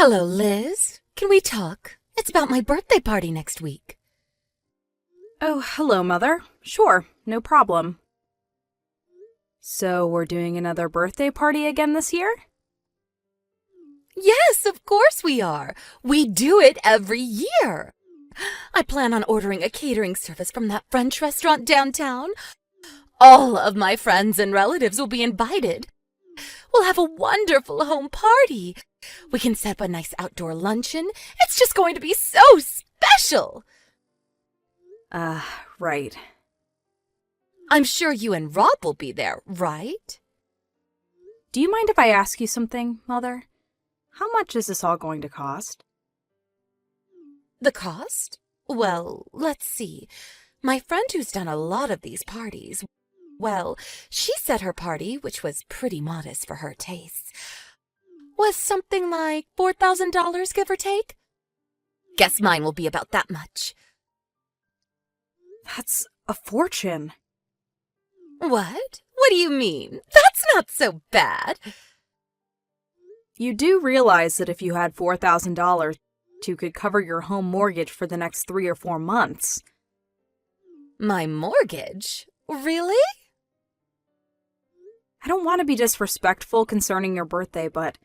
Hello, Liz. Can we talk? It's about my birthday party next week. Oh, hello, Mother. Sure, no problem. So, we're doing another birthday party again this year? Yes, of course we are. We do it every year. I plan on ordering a catering service from that French restaurant downtown. All of my friends and relatives will be invited. We'll have a wonderful home party. We can set up a nice outdoor luncheon. It's just going to be so special. Right. I'm sure you and Rob will be there, right? Do you mind if I ask you something, Mother? How much is this all going to cost? The cost? Well, let's see. My friend who's done a lot of these parties, well, she said her party, which was pretty modest for her tastes, was something like $4,000, give or take. Guess mine will be about that much. That's a fortune. What? What do you mean? That's not so bad. You do realize that if you had $4,000, you could cover your home mortgage for the next 3 or 4 months. My mortgage? Really? I don't want to be disrespectful concerning your birthday, but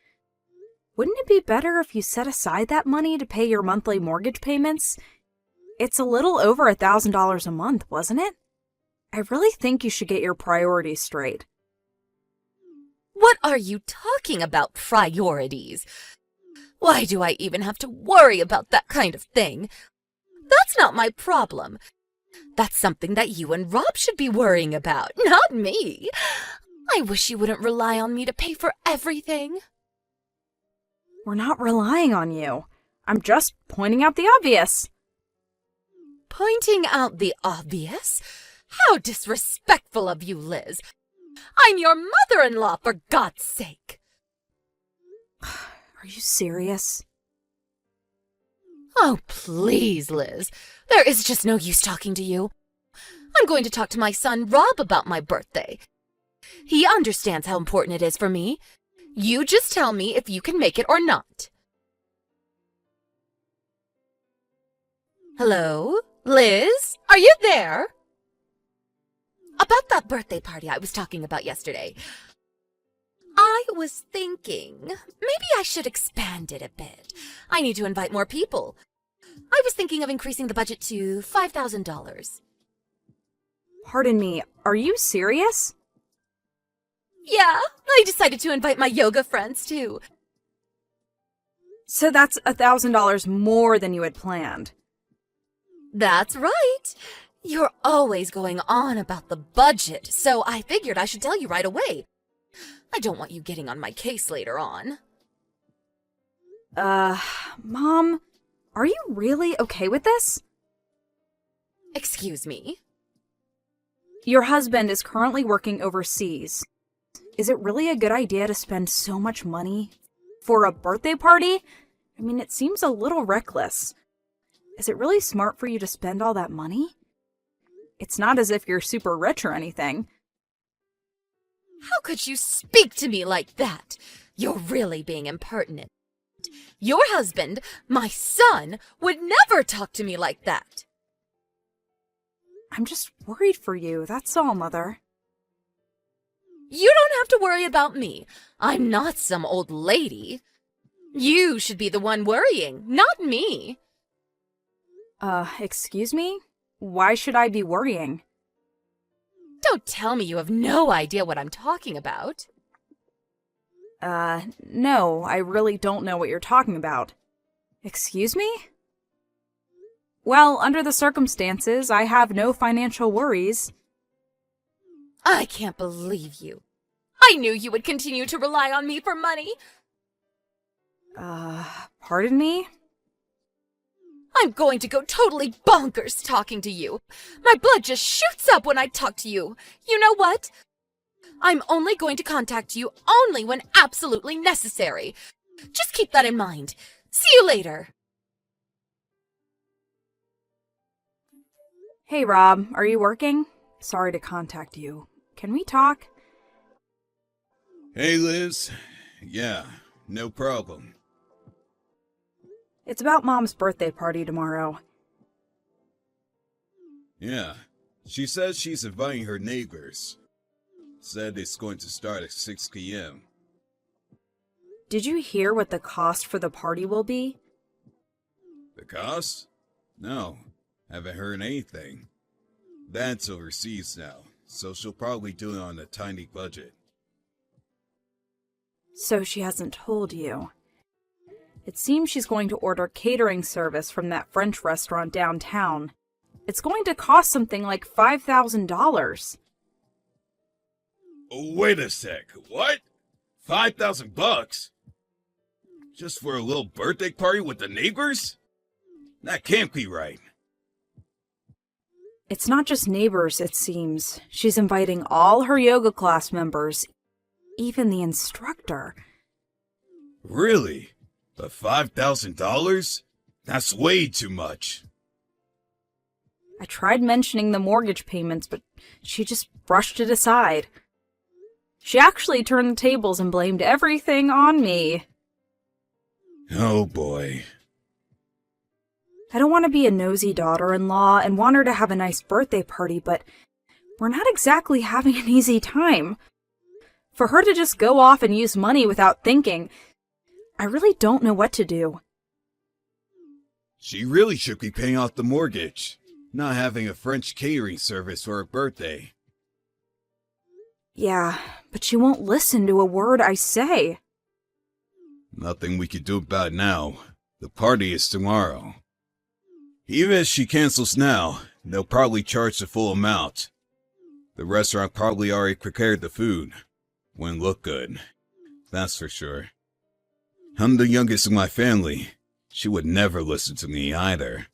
wouldn't it be better if you set aside that money to pay your monthly mortgage payments? It's a little over $1,000 a month, wasn't it? I really think you should get your priorities straight. What are you talking about, priorities? Why do I even have to worry about that kind of thing? That's not my problem. That's something that you and Rob should be worrying about, not me. I wish you wouldn't rely on me to pay for everything. We're not relying on you. I'm just pointing out the obvious. Pointing out the obvious? How disrespectful of you, Liz. I'm your mother-in-law, for God's sake. Are you serious? Oh, please, Liz. There is just no use talking to you. I'm going to talk to my son, Rob, about my birthday. He understands how important it is for me. You just tell me if you can make it or not. Hello? Liz? Are you there? About that birthday party I was talking about yesterday. I was thinking, maybe I should expand it a bit. I need to invite more people. I was thinking of increasing the budget to $5,000. Pardon me, are you serious? Yeah, I decided to invite my yoga friends too. So that's $1,000 more than you had planned. That's right. You're always going on about the budget, so I figured I should tell you right away. I don't want you getting on my case later on. Mom, are you really okay with this? Excuse me? Your husband is currently working overseas. Is it really a good idea to spend so much money for a birthday party? I mean, it seems a little reckless. Is it really smart for you to spend all that money? It's not as if you're super rich or anything. How could you speak to me like that? You're really being impertinent. Your husband, my son, would never talk to me like that. I'm just worried for you, that's all, Mother. You don't have to worry about me. I'm not some old lady. You should be the one worrying, not me. Excuse me? Why should I be worrying? Don't tell me you have no idea what I'm talking about. No, I really don't know what you're talking about. Excuse me? Well, under the circumstances, I have no financial worries. I can't believe you. I knew you would continue to rely on me for money. Pardon me? I'm going to go totally bonkers talking to you. My blood just shoots up when I talk to you. You know what? I'm only going to contact you only when absolutely necessary. Just keep that in mind. See you later. Hey, Rob, are you working? Sorry to contact you. Can we talk? Hey, Liz. Yeah, no problem. It's about Mom's birthday party tomorrow. Yeah, she says she's inviting her neighbors. Said it's going to start at 6 p.m. Did you hear what the cost for the party will be? The cost? No, haven't heard anything. That's overseas now, so she'll probably do it on a tiny budget. So she hasn't told you. It seems she's going to order catering service from that French restaurant downtown. It's going to cost something like $5,000. Wait a sec, what? $5,000? Just for a little birthday party with the neighbors? That can't be right. It's not just neighbors, it seems. She's inviting all her yoga class members, even the instructor. Really? But $5,000? That's way too much. I tried mentioning the mortgage payments, but she just brushed it aside. She actually turned the tables and blamed everything on me. Oh boy. I don't want to be a nosy daughter-in-law and want her to have a nice birthday party, but we're not exactly having an easy time. For her to just go off and use money without thinking, I really don't know what to do. She really should be paying off the mortgage, not having a French catering service for her birthday. Yeah, but she won't listen to a word I say. Nothing we can do about it now. The party is tomorrow. Even if she cancels now, they'll probably charge the full amount. The restaurant probably already prepared the food. Wouldn't look good. That's for sure. I'm the youngest in my family. She would never listen to me either.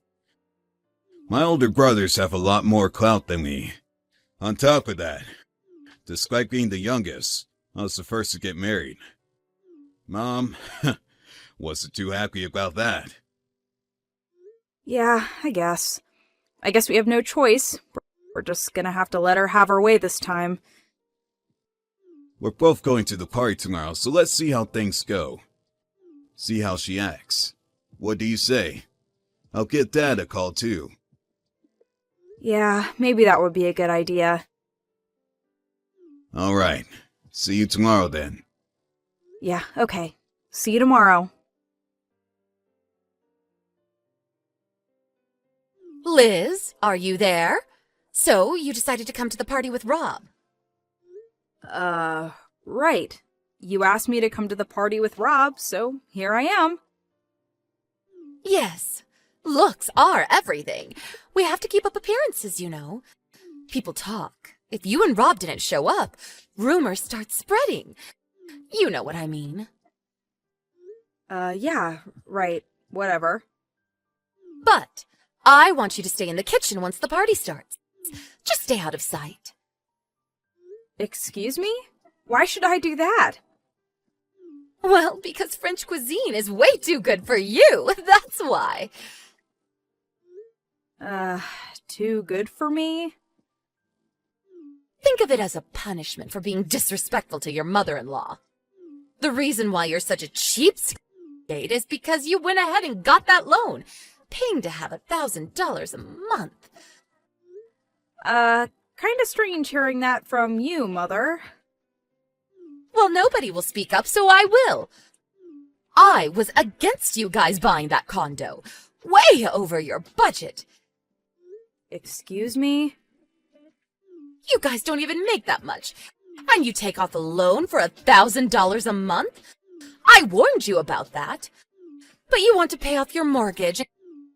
My older brothers have a lot more clout than me. On top of that, despite being the youngest, I was the first to get married. Mom wasn't too happy about that. Yeah, I guess. I guess we have no choice. We're just gonna have to let her have her way this time. We're both going to the party tomorrow, so let's see how things go. See how she acts. What do you say? I'll get Dad a call too. Yeah, maybe that would be a good idea. All right. See you tomorrow then. Yeah, okay. See you tomorrow. Liz, are you there? So, you decided to come to the party with Rob. Right. You asked me to come to the party with Rob, so here I am. Yes. Looks are everything. We have to keep up appearances, you know. People talk. If you and Rob didn't show up, rumors start spreading. You know what I mean. Yeah, right. Whatever. But I want you to stay in the kitchen once the party starts. Just stay out of sight. Excuse me? Why should I do that? Well, because French cuisine is way too good for you. That's why. Too good for me? Think of it as a punishment for being disrespectful to your mother-in-law. The reason why you're such a cheapskate is because you went ahead and got that loan, paying to have $1,000 a month. Kinda strange hearing that from you, Mother. Well, nobody will speak up, so I will. I was against you guys buying that condo. Way over your budget. Excuse me? You guys don't even make that much. And you take off a loan for $1,000 a month? I warned you about that. But you want to pay off your mortgage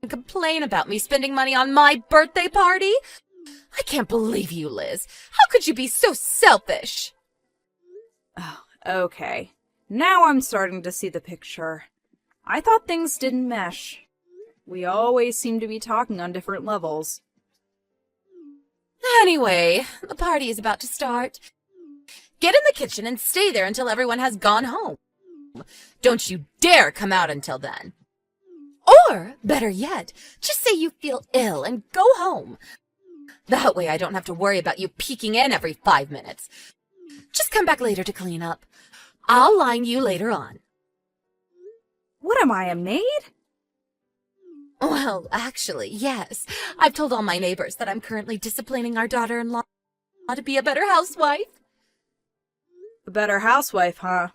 and complain about me spending money on my birthday party? I can't believe you, Liz. How could you be so selfish? Oh, okay. Now I'm starting to see the picture. I thought things didn't mesh. We always seem to be talking on different levels. Anyway, the party is about to start. Get in the kitchen and stay there until everyone has gone home. Don't you dare come out until then. Or, better yet, just say you feel ill and go home. That way I don't have to worry about you peeking in every 5 minutes. Just come back later to clean up. I'll line you later on. What am I, a maid? Well, actually, yes. I've told all my neighbors that I'm currently disciplining our daughter-in-law to be a better housewife. A better housewife, huh?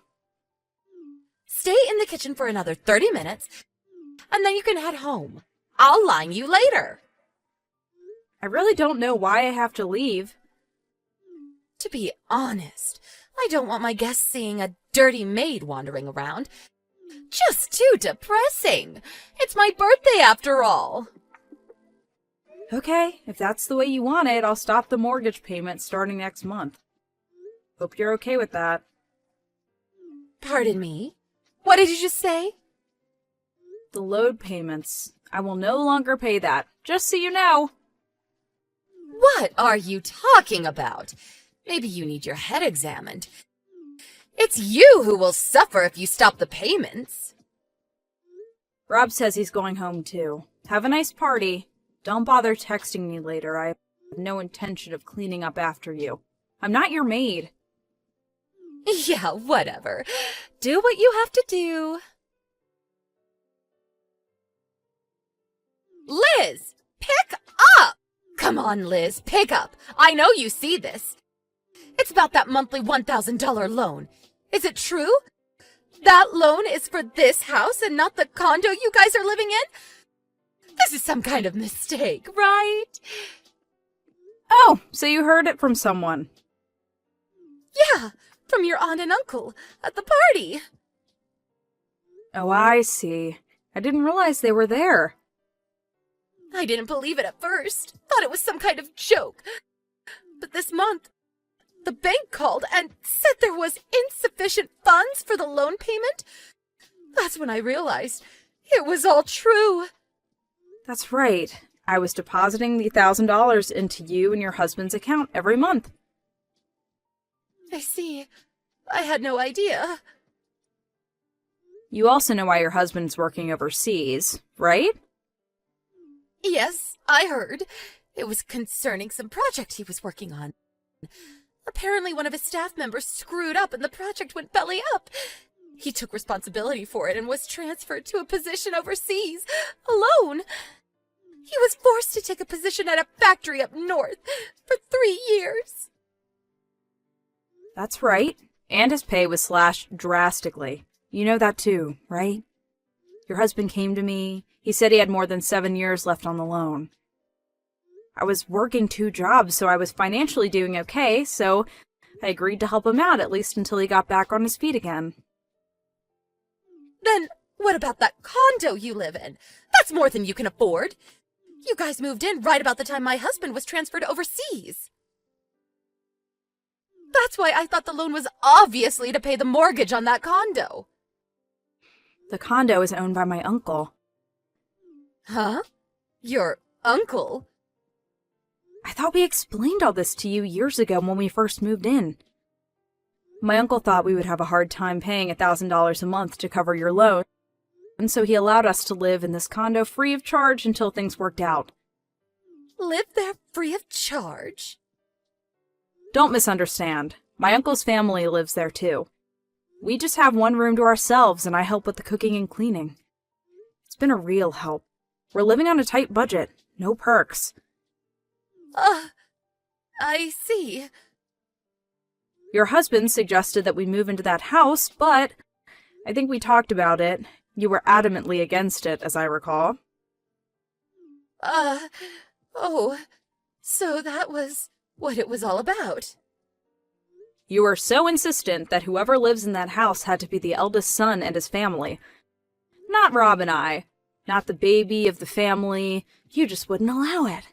Stay in the kitchen for another 30 minutes, and then you can head home. I'll line you later. I really don't know why I have to leave. To be honest, I don't want my guests seeing a dirty maid wandering around. Just too depressing. It's my birthday after all. Okay, if that's the way you want it, I'll stop the mortgage payment starting next month. Hope you're okay with that. Pardon me? What did you just say? The load payments. I will no longer pay that, just so you know. What are you talking about? Maybe you need your head examined. It's you who will suffer if you stop the payments. Rob says he's going home too. Have a nice party. Don't bother texting me later. I have no intention of cleaning up after you. I'm not your maid. Yeah, whatever. Do what you have to do. Liz, pick up! Come on, Liz, pick up. I know you see this. It's about that monthly $1,000 loan. Is it true? That loan is for this house and not the condo you guys are living in? This is some kind of mistake, right? Oh, so you heard it from someone. Yeah, from your aunt and uncle at the party. Oh, I see. I didn't realize they were there. I didn't believe it at first. Thought it was some kind of joke. But this month, the bank called and said there was insufficient funds for the loan payment. That's when I realized it was all true. That's right. I was depositing the $1,000 into you and your husband's account every month. I see. I had no idea. You also know why your husband's working overseas, right? Yes, I heard. It was concerning some project he was working on. Apparently one of his staff members screwed up and the project went belly up. He took responsibility for it and was transferred to a position overseas, alone. He was forced to take a position at a factory up north for 3 years. That's right. And his pay was slashed drastically. You know that too, right? Your husband came to me. He said he had more than 7 years left on the loan. I was working 2 jobs, so I was financially doing okay, so I agreed to help him out at least until he got back on his feet again. Then what about that condo you live in? That's more than you can afford. You guys moved in right about the time my husband was transferred overseas. That's why I thought the loan was obviously to pay the mortgage on that condo. The condo is owned by my uncle. Huh? Your uncle? I thought we explained all this to you years ago when we first moved in. My uncle thought we would have a hard time paying $1,000 a month to cover your loan, and so he allowed us to live in this condo free of charge until things worked out. Live there free of charge? Don't misunderstand. My uncle's family lives there too. We just have one room to ourselves, and I help with the cooking and cleaning. It's been a real help. We're living on a tight budget. No perks. I see. Your husband suggested that we move into that house, but I think we talked about it. You were adamantly against it, as I recall. Oh, so that was what it was all about. You were so insistent that whoever lives in that house had to be the eldest son and his family. Not Rob and I. Not the baby of the family. You just wouldn't allow it.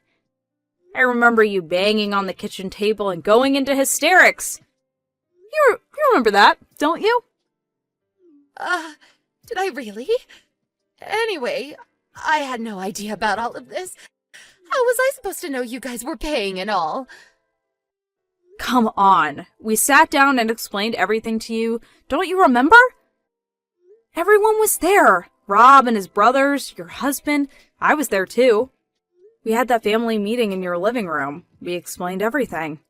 I remember you banging on the kitchen table and going into hysterics. You remember that, don't you? Did I really? Anyway, I had no idea about all of this. How was I supposed to know you guys were paying and all? Come on. We sat down and explained everything to you. Don't you remember? Everyone was there. Rob and his brothers, your husband. I was there too. We had that family meeting in your living room. We explained everything.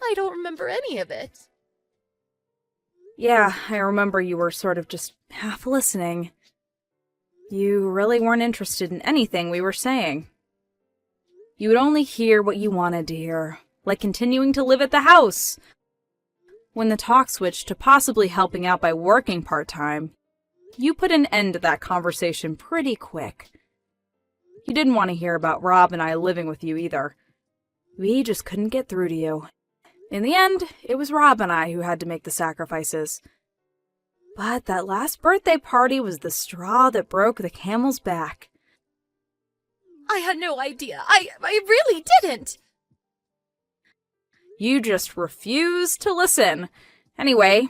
I don't remember any of it. Yeah, I remember you were sort of just half listening. You really weren't interested in anything we were saying. You would only hear what you wanted to hear, like continuing to live at the house. When the talk switched to possibly helping out by working part-time, you put an end to that conversation pretty quick. You didn't want to hear about Rob and I living with you either. We just couldn't get through to you. In the end, it was Rob and I who had to make the sacrifices. But that last birthday party was the straw that broke the camel's back. I had no idea. I really didn't. You just refused to listen. Anyway,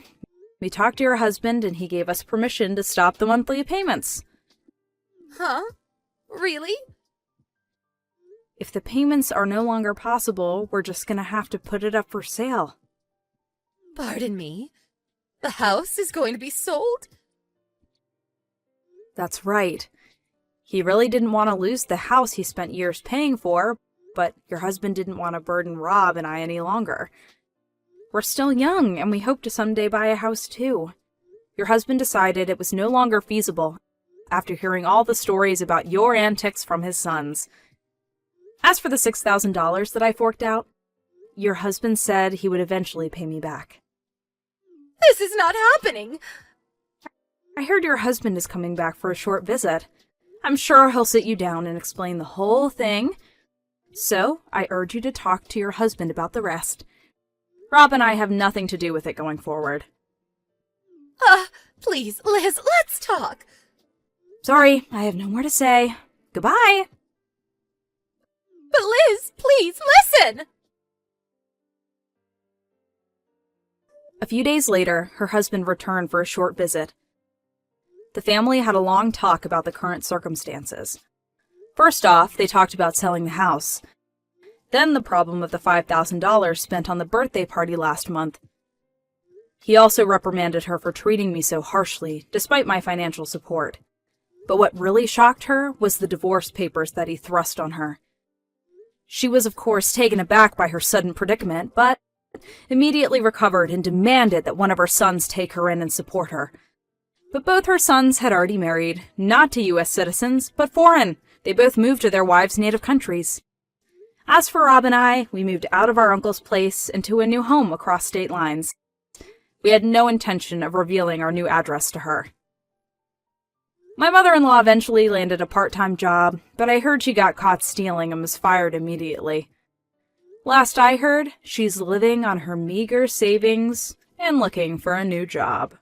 we talked to your husband and he gave us permission to stop the monthly payments. Huh? Really? If the payments are no longer possible, we're just gonna have to put it up for sale. Pardon me? The house is going to be sold? That's right. He really didn't want to lose the house he spent years paying for, but your husband didn't want to burden Rob and I any longer. We're still young, and we hope to someday buy a house too. Your husband decided it was no longer feasible after hearing all the stories about your antics from his sons. As for the $6,000 that I forked out, your husband said he would eventually pay me back. This is not happening. I heard your husband is coming back for a short visit. I'm sure he'll sit you down and explain the whole thing. So, I urge you to talk to your husband about the rest. Rob and I have nothing to do with it going forward. Please, Liz, let's talk. Sorry, I have no more to say. Goodbye! But Liz, please, listen! A few days later, her husband returned for a short visit. The family had a long talk about the current circumstances. First off, they talked about selling the house. Then the problem of the $5,000 spent on the birthday party last month. He also reprimanded her for treating me so harshly, despite my financial support. But what really shocked her was the divorce papers that he thrust on her. She was, of course, taken aback by her sudden predicament, but immediately recovered and demanded that one of her sons take her in and support her. But both her sons had already married, not to U.S. citizens, but foreign. They both moved to their wives' native countries. As for Rob and I, we moved out of our uncle's place into a new home across state lines. We had no intention of revealing our new address to her. My mother-in-law eventually landed a part-time job, but I heard she got caught stealing and was fired immediately. Last I heard, she's living on her meager savings and looking for a new job.